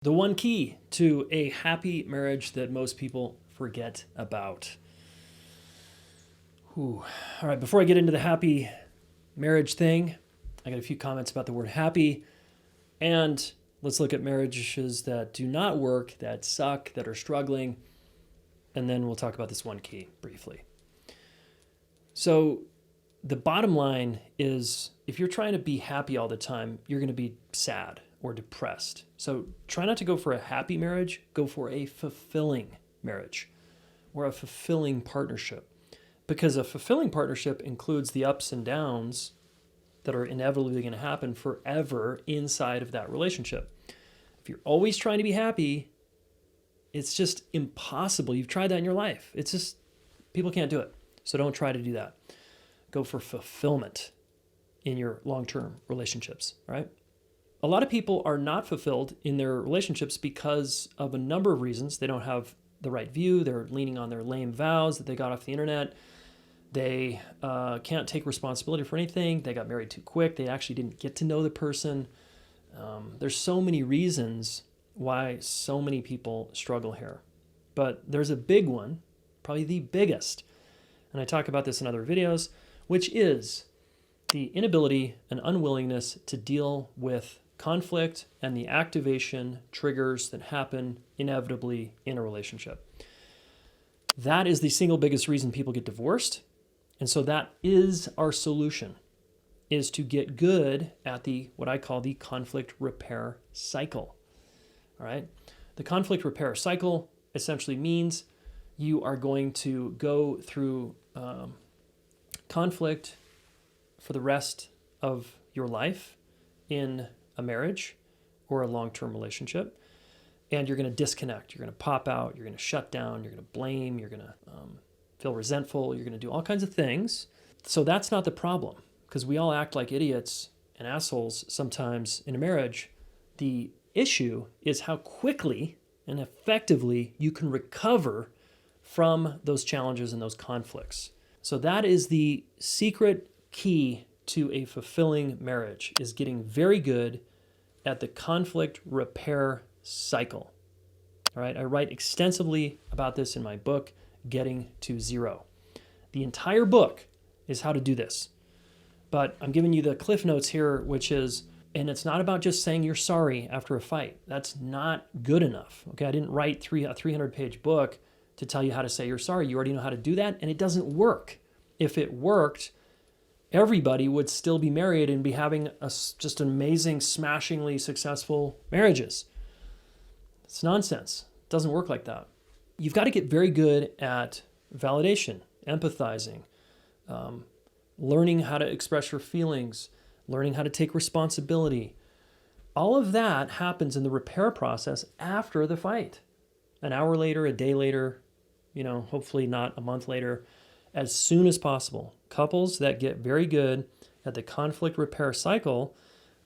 The one key to a happy marriage that most people forget about. All right, before I get into the happy marriage thing, I got a few comments about the word happy. And let's look at marriages that do not work, that suck, that are struggling. And then we'll talk about this one key briefly. So the bottom line is, if you're trying to be happy all the time, you're going to be sad or depressed. So try not to go for a happy marriage, go for a fulfilling marriage or a fulfilling partnership. Because a fulfilling partnership includes the ups and downs that are inevitably going to happen forever inside of that relationship. If you're always trying to be happy, it's just impossible. You've tried that in your life. It's just, people can't do it. So don't try to do that. Go for fulfillment in your long-term relationships, all right? A lot of people are not fulfilled in their relationships because of a number of reasons. They don't have the right view. They're leaning on their lame vows that they got off the internet. They can't take responsibility for anything. They got married too quick. They actually didn't get to know the person. There's so many reasons why so many people struggle here. But there's a big one, probably the biggest, and I talk about this in other videos, which is the inability and unwillingness to deal with conflict and the activation triggers that happen inevitably in a relationship. That is the single biggest reason people get divorced. And so that is our solution, is to get good at what I call the conflict repair cycle. All right. The conflict repair cycle essentially means you are going to go through conflict for the rest of your life in a marriage or a long-term relationship. And you're going to disconnect. You're going to pop out. You're going to shut down. You're going to blame. You're going to feel resentful. You're going to do all kinds of things. So that's not the problem, because we all act like idiots and assholes sometimes in a marriage. The issue is how quickly and effectively you can recover from those challenges and those conflicts. So that is the secret key to a fulfilling marriage, is getting very good at the conflict repair cycle. All right, I write extensively about this in my book, Getting to Zero. The entire book is how to do this. But I'm giving you the cliff notes here, which is, and it's not about just saying you're sorry after a fight. That's not good enough. Okay, I didn't write a 300-page book to tell you how to say you're sorry. You already know how to do that, and it doesn't work. If it worked, everybody would still be married and be having just amazing, smashingly successful marriages. It's nonsense. It doesn't work like that. You've got to get very good at validation, empathizing, learning how to express your feelings, learning how to take responsibility. All of that happens in the repair process after the fight. An hour later, a day later, hopefully not a month later, as soon as possible. Couples that get very good at the conflict repair cycle,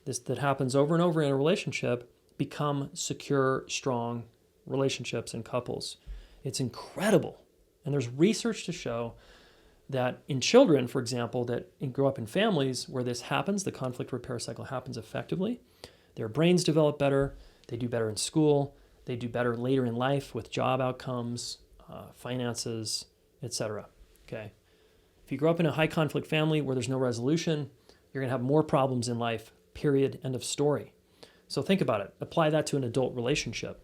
that happens over and over in a relationship, become secure, strong relationships and couples. It's incredible. And there's research to show that in children, for example, that grow up in families where this happens, the conflict repair cycle happens effectively, their brains develop better, they do better in school, they do better later in life with job outcomes, finances, etc. Okay. If you grow up in a high conflict family where there's no resolution, you're going to have more problems in life, period, end of story. So think about it. Apply that to an adult relationship.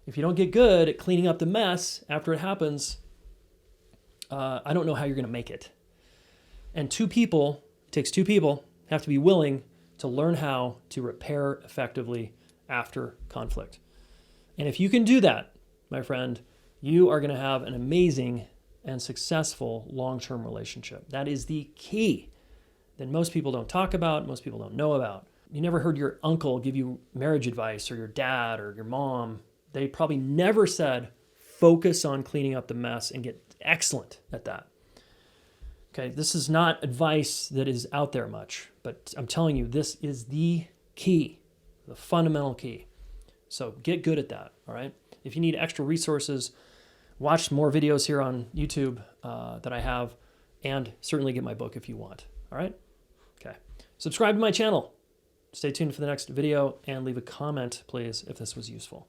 If you don't get good at cleaning up the mess after it happens, I don't know how you're going to make it. And it takes two people, have to be willing to learn how to repair effectively after conflict. And if you can do that, my friend, you are going to have an amazing and successful long-term relationship. That is the key that most people don't talk about, most people don't know about. You never heard your uncle give you marriage advice, or your dad or your mom. They probably never said, focus on cleaning up the mess and get excellent at that. Okay, this is not advice that is out there much, but I'm telling you, this is the key, the fundamental key. So get good at that, all right? If you need extra resources, watch more videos here on YouTube that I have, and certainly get my book if you want, all right? Okay. Subscribe to my channel. Stay tuned for the next video and leave a comment, please, if this was useful.